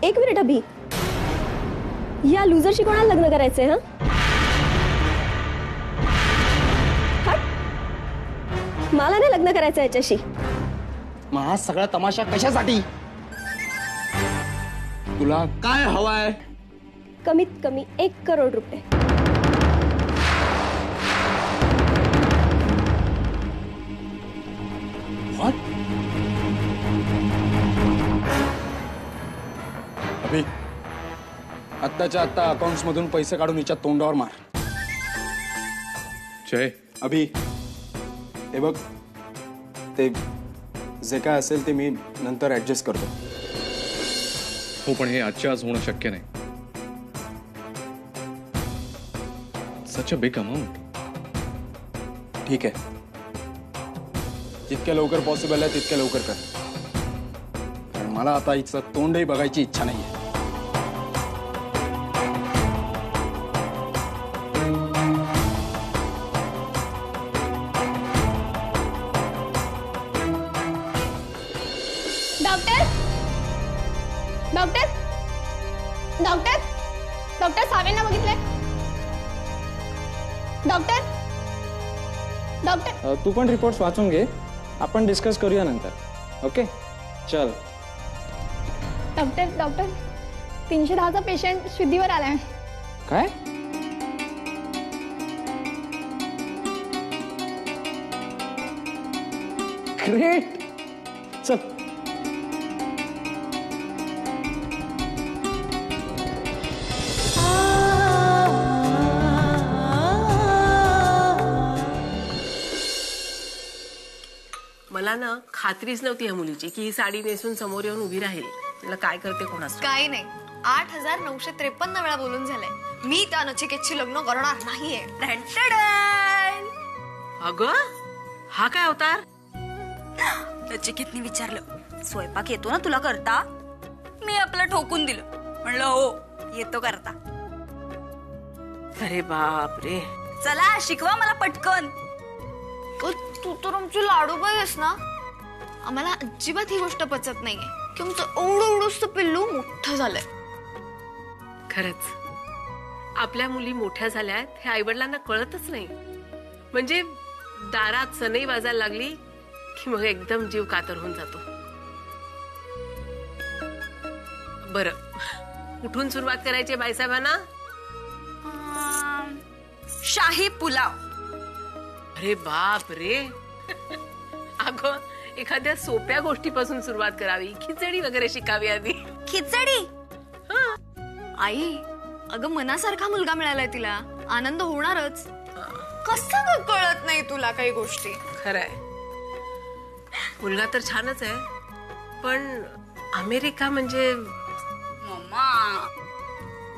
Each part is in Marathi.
एक मिनिट अभि, या लुजरशी कोणाला लग्न करायचंय? हट, मला नाही लग्न करायचं याच्याशी. मग हा सगळा तमाशा कशासाठी? तुला काय हवाय? कमीत कमी 1 करोड रुपये. अभि, आत्ताच्या आत्ता अकाउंट्स मधून पैसे काढून हिच्या तोंडावर मार. जय, अभि, हे बघ, ते जे काय असेल ते मी नंतर ऍडजस्ट करतो. हो, पण हे आजच्या आज होणं शक्य नाही. सच अ बिग अमाउंट. ठीक आहे, जितक्या लवकर पॉसिबल आहे तितक्या लवकर कर, कारण मला आता हिचं तोंडही बघायची इच्छा नाहीये. डॉक्टर, डॉक्टर, डॉक्टर, डॉक्टर सावेंना बघितलंय? Doctor, doctor. तू पण रिपोर्ट्स वाचून घे, आपण डिस्कस करूया नंतर. ओके, चल. डॉक्टर, डॉक्टर, 310चा पेशंट शुद्धीवर आलाय. काय? ग्रेट. चल. मला ना खात्रीच नव्हती या मुलीची की ही साडी नेसून समोर येऊन उभी राहील. तिला काय करते कोणास? काही नाही, 8953 वेळा बोलून झालंय. मी त्या नचिकेतची लग्न करणार नाहीये. अगं, हा काय अवतार? नचिकेतने विचारलं, स्वयंपाक येतो ना तुला करता? मी आपलं ठोकून दिलं, म्हणलं हो येतो करता. अरे बाप रे. चला शिकवा मला पटकन. तू तर आमची लाडूबाई आहेस ना. आम्हाला अजिबात ही गोष्ट पचत नाहीये की आमचं एवढं पिल्लू मोठं झालंय. खरंच आपल्या मुली मोठ्या झाल्यात हे आईवडिलांना कळतच नाही. म्हणजे दारात सनई वाजायला लागली की मग एकदम जीव कातर होऊन जातो. बरं, कुठून सुरुवात करायची बाईसाहेबांना? शाही पुलाव. अरे बाप रे. अगं, एखाद्या सोप्या गोष्टीपासून सुरुवात करावी. खिचडी वगैरे शिकावी आधी. खिचडी? आई, अगं मनासारखा मुलगा मिळालाय तिला, आनंद होणारच. कसं कळत नाही तुला काही गोष्टी? खरंय, मुलगा तर छानच आहे, पण अमेरिका म्हणजे. मम्मा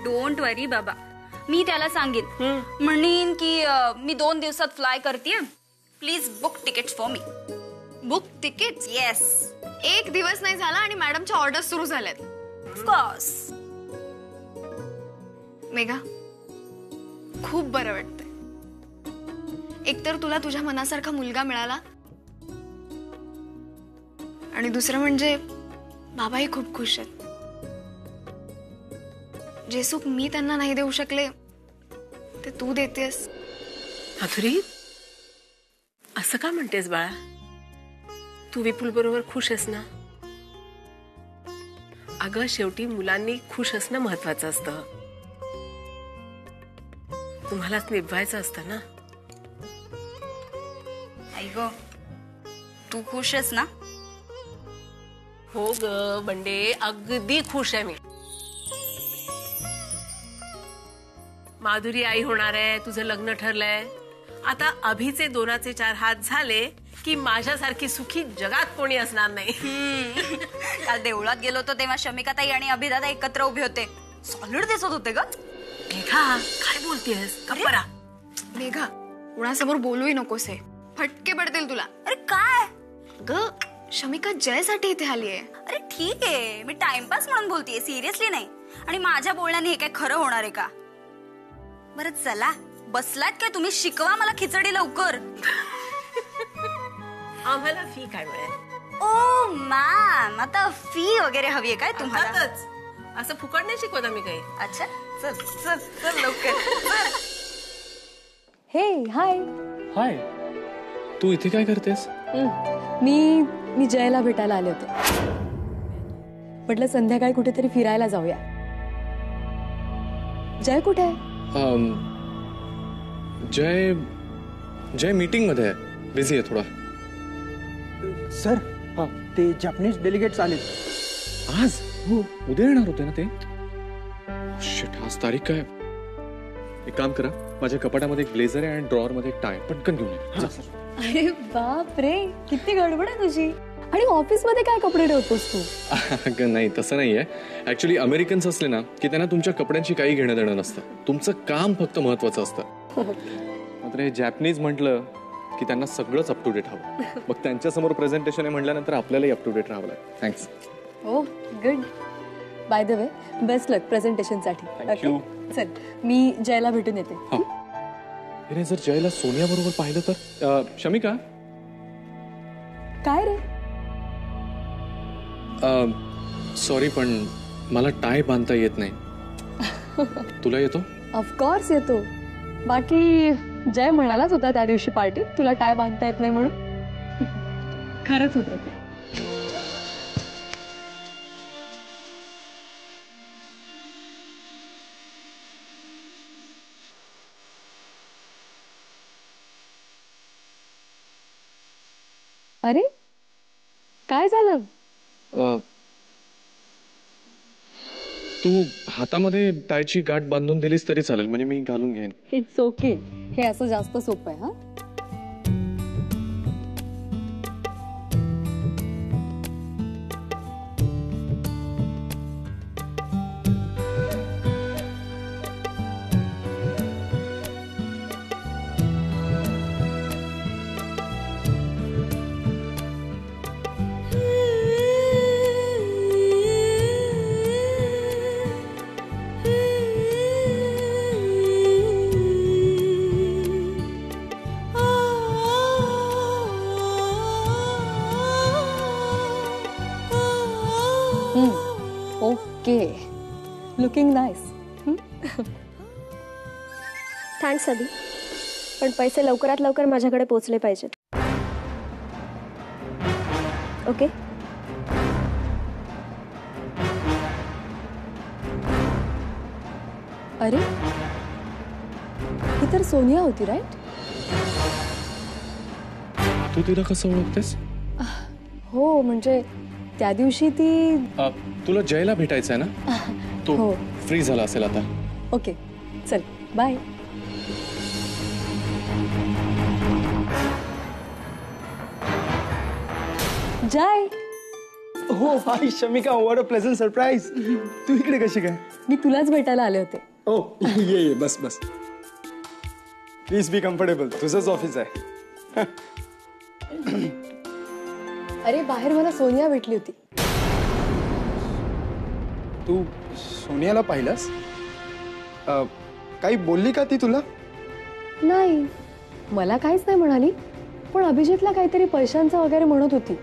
डोंट वरी बाबा, मी त्याला सांगेन. म्हणेन की मी 2 दिवसात फ्लाय करते, please book tickets for me. Book tickets? Yes. 1 दिवस नाही झाला आणि मॅडमच्या ऑर्डर सुरू झाल्यात. ऑफकोर्स. मेघा, खूप बरं वाटतंय. एकतर तुला तुझ्या मनासारखा मुलगा मिळाला, आणि दुसरं म्हणजे बाबाही खूप खुश आहेत. जे सुख मी त्यांना नाही देऊ शकले ते तू देतेस. माधुरी, असं का म्हणतेस बाळा? तू विपुल बरोबर खुश आहेस ना? अगं, शेवटी मुलांनी खुश असणं महत्वाचं असतं. तुम्हालाच निभवायचं असतं ना. आई गो, तू खुश आहेस ना? हो ग बंडे, अगदी खुश आहे मी. माधुरी आई होणार आहे, तुझं लग्न ठरलंय. आता अभिचे 2चे 4 हात झाले की माझ्यासारखी सुखी जगात कोणी असणार नाही. काल देवळात गेलो होतो तेव्हा शमिकाताई आणि अभिदादा एकत्र उभे होते. सॉलिड दिसत होते ग. मेघा, काय बोलतेस? गप्परा. मेघा, कुणासमोर बोलूही नकोस, आहे फटके पडतील तुला. अरे काय ग, शमिका जयसाठी इथे आली आहे. अरे ठीक आहे, मी टाइमपास म्हणून बोलतेय, सिरियसली नाही. आणि माझ्या बोलण्याने हे काय खरं होणार आहे का? बरं चला, बसलात काय तुम्ही? शिकवा मला खिचडी लवकर. आम्हाला फी काय मिळेल? ओ मॅम, आता फी वगैरे हवी आहे काय तुम्हाला? असं फुकट नाही शिकवत आम्ही काही. अच्छा चल चल चल लवकर. हे हाय. हाय, तू इथे काय करतेस? मी जयला भेटायला आले होते. म्हटलं संध्याकाळी कुठेतरी फिरायला जाऊया. जय कुठे आहे? जय मीटिंग मध्ये आहे, बिझी आहे थोडा. सर ते जॅपनीज डेलिगेट्स आले. आज हो उद्या येणार होते ना ते. शिट, आज तारीख काय? एक काम करा, माझ्या कपाटामध्ये एक ब्लेझर आहे आणि ड्रॉअर मध्ये एक टाय, पटकन घेऊन ये. अरे बाप रे, किती गडबड आहे तुझी. आणि ऑफिस मध्ये काय कपडे ठेवतोस तू? अगं नाही, तसं नाहीये. ऍक्च्युली अमेरिकन्स असले ना की त्यांना तुमच्या कपड्यांची काही घेणं देणं नसतं. तुमचं काम फक्त महत्वाचं असतं. मात्र हे जॅपनीज म्हटलं की त्यांना सगळंच अप टू डेट हवं. मग त्यांच्यासमोर प्रेझेंटेशन आहे म्हटल्यानंतर आपल्यालाही अप टू डेट राहावं लागेल. Thanks. Oh good. By the way, best luck presentation साठी. Thank you. चल मी जयला भेटून येते. अरे जर जयला सोनिया बरोबर पाहिलं तर. शमिका, काय रे? सॉरी पण मला टाय बांधता येत नाही. तुला येतो? ऑफकोर्स येतो. बाकी जय म्हणालाच होता त्या दिवशी पार्टीत तुला टाय बांधता येत नाही म्हणून. खरंच होतं ते. अरे काय झालं? तू हातामध्ये टायची गाठ बांधून दिलीस तरी चालेल, म्हणजे मी घालून घेईन. It's okay. हे असं जास्त सोपं आहे. हा ओके. Looking nice. थँक्स अभी, पण पैसे लवकरात लवकर माझ्याकडे पोहोचले पाहिजेत. ओके. अरे ही तर सोनिया होती, राईट? तू तिला कसं ओळखतेस? हो, म्हणजे त्या दिवशी ती. तुला जयला भेटायचं आहे ना? तो हो. फ्री झाला असेल आता. ओके चल बाय. जय. हो hi Shamika, what a pleasant surprise. तू इकडे कशी काय? मी तुलाच भेटायला आले होते. ओ ये बस बस. प्लीज बी कम्फर्टेबल, तुझंच ऑफिस आहे. अरे बाहेर मला सोनिया भेटली होती. तू सोनियाला पाहिलंस? काही बोलली का ती तुला? नाही, मला काहीच नाही म्हणाली. पण अभिजितला काहीतरी पैशांचं वगैरे म्हणत होती.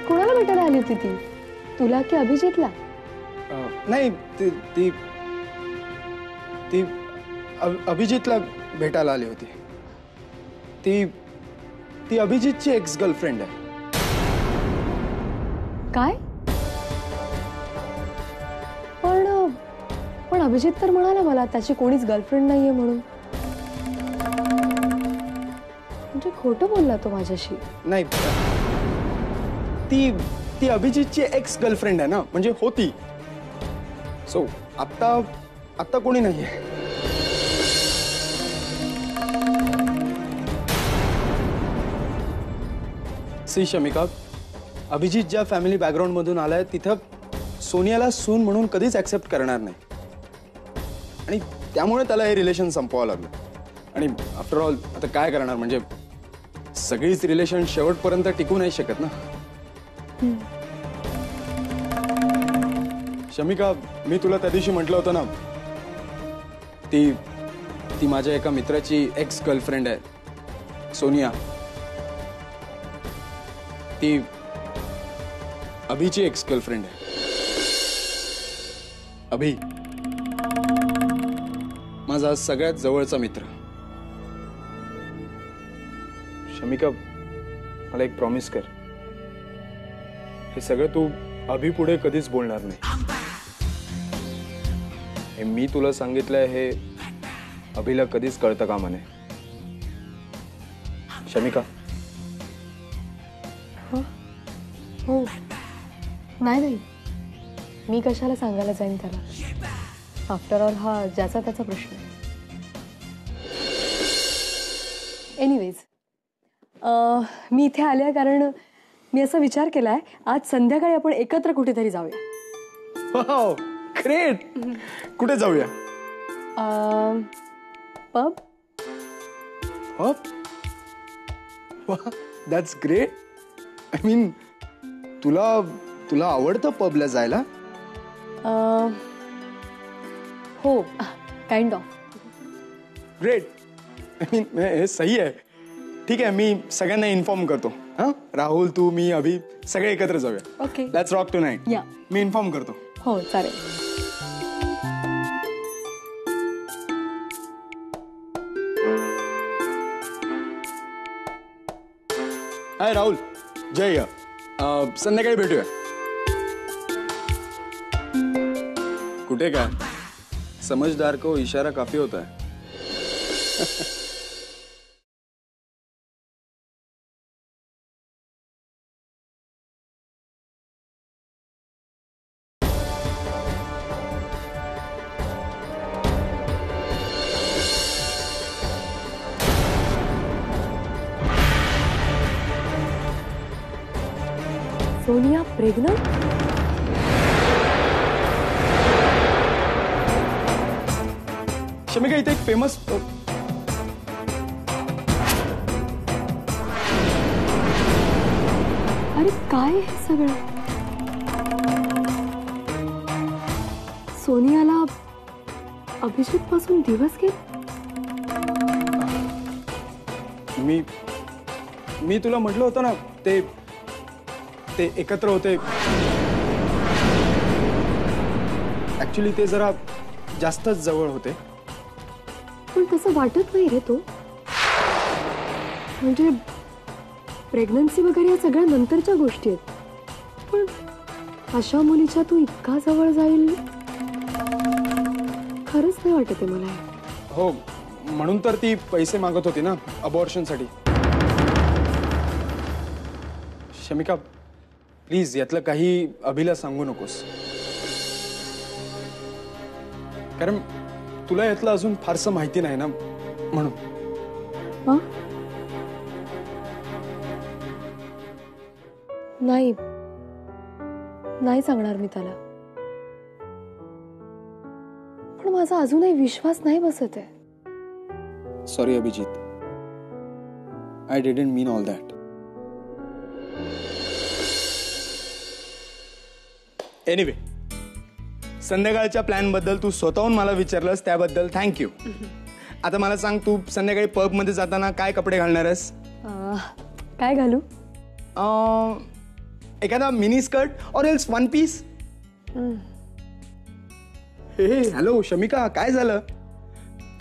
कोणाला भेटायला आली होती ती? तुला की अभिजितला? नाही, ती अभिजितला भेटायला आली होती. ती अभिजितची एक्स गर्लफ्रेंड आहे. काय? पण अभिजित तर म्हणाला मला त्याची कोणीच गर्लफ्रेंड नाहीये म्हणून. म्हणजे खोटं बोलला तो माझ्याशी. नाही, ती अभिजितची एक्स गर्लफ्रेंड आहे ना, म्हणजे होती. सो आता कोणी नाहीये. सी शमिका, अभिजित ज्या फॅमिली बॅकग्राऊंड मधून आलाय तिथं सोनियाला सून म्हणून कधीच ऍक्सेप्ट करणार नाही. आणि त्यामुळे त्याला हे रिलेशन संपवावं लागलं. आणि आफ्टर ऑल आता काय करणार, म्हणजे सगळीच रिलेशन शेवटपर्यंत टिकू नाही शकत ना. शमिका, मी तुला त्या दिवशी म्हटलं होतं ना, ती माझ्या एका मित्राची एक्स गर्लफ्रेंड आहे सोनिया. ती अभिची एक्स गर्लफ्रेंड आहे. अभि, माझा सगळ्यात जवळचा मित्र. शमिका, मला एक प्रॉमिस कर. हे सगळं तू अभि पुढे कधीच बोलणार नाही. हे मी तुला सांगितलंय हे अभिला कधीच कळतं कामा नये. शमिका. हो. नाही, मी कशाला सांगायला जाईन त्याला. आफ्टर ऑल हा ज्याचा त्याचा प्रश्न आहे. एनिवेज, मी इथे आले कारण मी असा विचार केलाय आज संध्याकाळी आपण एकत्र कुठेतरी जाऊया. Wow, great. कुठे जाऊया? पब. पब? वाह, दॅट्स ग्रेट. आय मीन, तुला आवडतं पबला जायला? हो, kind of. Great. I mean, हे सही आहे. ठीक आहे, मी सगळ्यांना इन्फॉर्म करतो. हां, राहुल, तू, मी, अभि सगळे एकत्र जाऊया. ओके. Let's rock tonight. या. मी इन्फॉर्म करतो. हो, चालेल. हाय राहुल, जय. संध्याकाळी भेटूया. कुठे काय? समझदार को इशारा काफी होता है. सोनिया प्रेग्नंट? शमिका, इथे एक फेमस अरे काय हे सगळं? सोनियाला अभिजित पासून दिवस घेत? मी तुला म्हटलं होतं ना, ते एकत्र होते. ऍक्च्युली ते जरा जास्तच जवळ होते. पण तसं वाटत नाही रे तो. म्हणजे प्रेग्नन्सी वगैरे या सगळ्या नंतरच्या गोष्टी आहेत. पण अशा मुलीच्या तू इतका जवळ जाईल खरंच नाही वाटत आहे मला. हो, म्हणून तर ती पैसे मागत होती ना अबॉर्शनसाठी. शमिका, प्लीज यातलं काही अभिला सांगू नकोस. कारण तुला यातलं अजून फारसं माहिती नाही ना, म्हणून. नाही सांगणार मी त्याला. पण माझा अजूनही विश्वास नाही बसत आहे. Sorry Abhijit, I didn't mean all that. Anyway, संध्याकाळच्या प्लॅन बद्दल तू स्वतःहून मला विचारलंस त्याबद्दल थँक्यू. आता मला सांग, तू संध्याकाळी पब मध्ये जाताना काय कपडे घालणार आहेस? काय घालू? एखादा mini skirt or else one piece. हे हॅलो शमिका, काय झालं?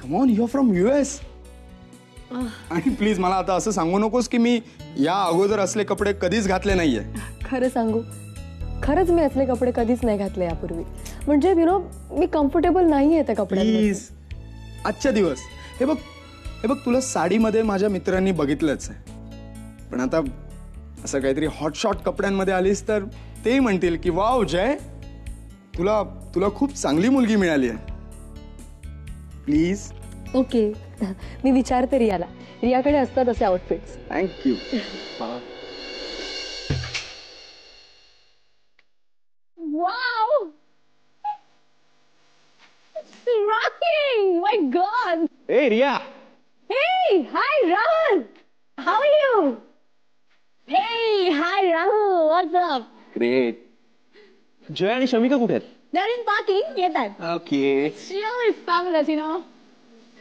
Come on, you are from US. आणि प्लीज मला आता असं सांगू नकोस की मी या अगोदर असले कपडे कधीच घातले नाहीये. खरं सांगू, खरंच मी असले कपडे कधीच नाही घातले यापूर्वी. म्हणजे मी कम्फर्टेबल नाहीये त्या कपड्यांमध्ये. प्लीज, आजच्या दिवस हे बघ तुला साडीमध्ये माझ्या मित्रांनी बघितलंच आहे. पण आता असं काहीतरी हॉट शॉट कपड्यांमध्ये आलीस तर तेही म्हणतील की वाव जय, तुला खूप चांगली मुलगी मिळाली आहे. प्लीज. ओके, मी विचारते रियाला. रियाकडे असतात असे outfits. Thank you. Wow! It's rocking! My God! ए Riya. Hey! Hi, Rahul! How are you? Hey! Hi, Rahul! What's up? Great. Jay आणि शमिका कुठे आहेत? They're in parking. Get that. Okay. She always fabulous, you know.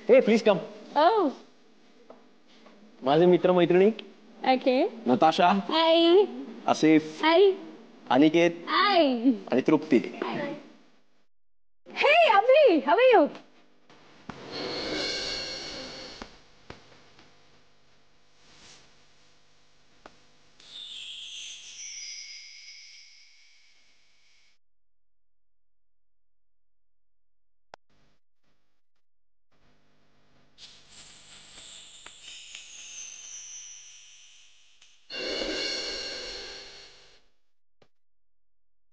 Hey please come. Oh, माझे मित्र मैत्रिणी okay. Natasha, Hi. Asif, Hi. Aniket Hi. आणि तृप्ती. Hey, how are you?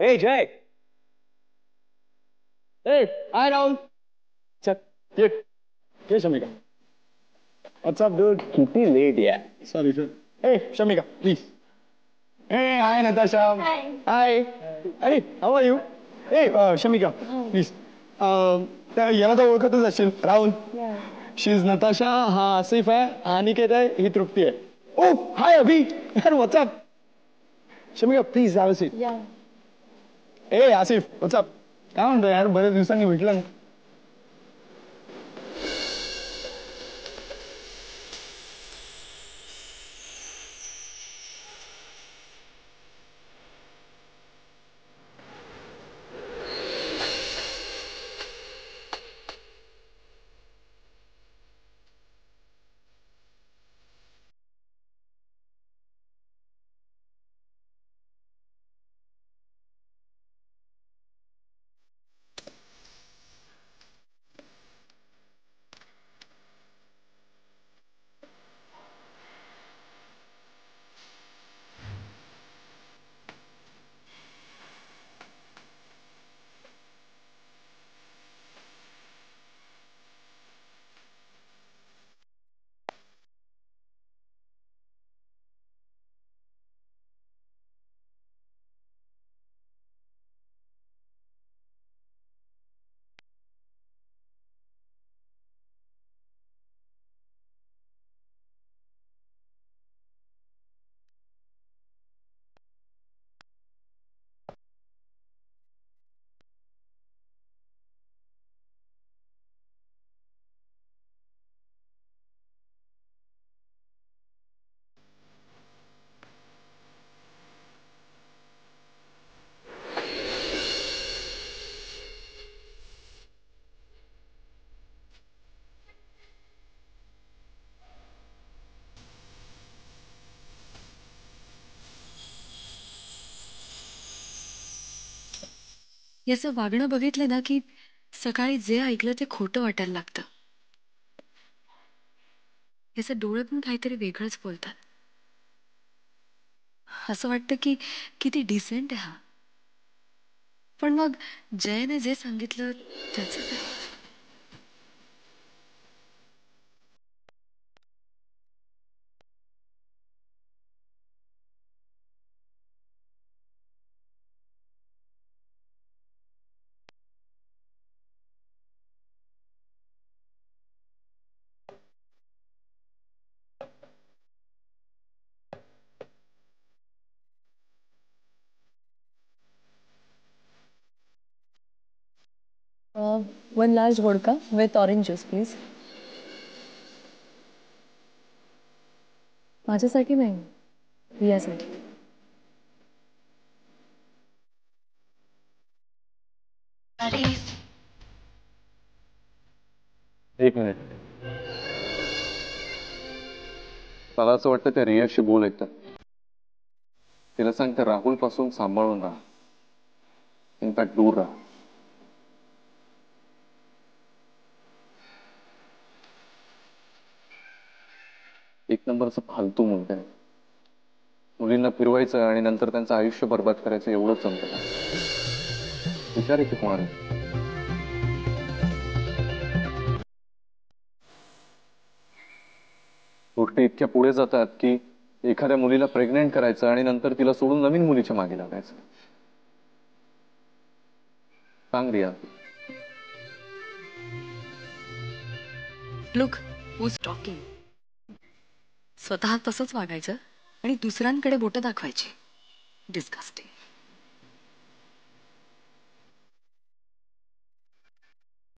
Hey, Jay. Hey, hi, Rahul. Check. Here, Shamika. What's up, dude? Kitty late, yeah. Sorry, sir. Hey, Shamika, please. Hey, hi, Natasha. Hi. Hi. Hey, how are you? Hey, Shamika, please. याला तर ओळखतच असेल राहुल. शी इज नताशा, हा आसिफ आहे, हा अनिकेत आहे, ही तृप्ती आहे. ओ हाय अभि, यार WhatsApp. Shamika please have a seat. A Asif WhatsApp. काय म्हणतो यार, बऱ्याच दिवसांनी भेटलं. याचं वागणं बघितलं ना की सकाळी जे ऐकलं ते खोटं वाटायला लागतं. याचे डोळे पण काहीतरी वेगळंच बोलतात. असं वाटतं की किती डिसेंट आहे हा. पण मग जयने जे सांगितलं त्याचं काय? One large vodka with orange juice, please. माझ्यासाठी नाही, रियासाठी. एक मिनिट. मला असं वाटतं त्या रियाशी बोल एकदा. तिला सांग त्या राहुल पासून सांभाळून राहा. इनफॅक्ट दूर राहा. एक नंबरचा फालतू मुलगा आहे. मुलींना फिरवायचं आणि नंतर त्यांचं आयुष्य बर्बाद करायचं एवढंच जमतं का? विचार आहे की कोणाला. गोष्टी इतक्या पुढे जातात की एखाद्या मुलीला प्रेग्नेंट करायचं आणि नंतर तिला सोडून नवीन मुलीच्या मागे लागायचं. सांग रिया. Look whose talking. स्वतः तसंच वागायचं आणि दुसऱ्यांकडे बोटं दाखवायची. डिस्गस्टिंग.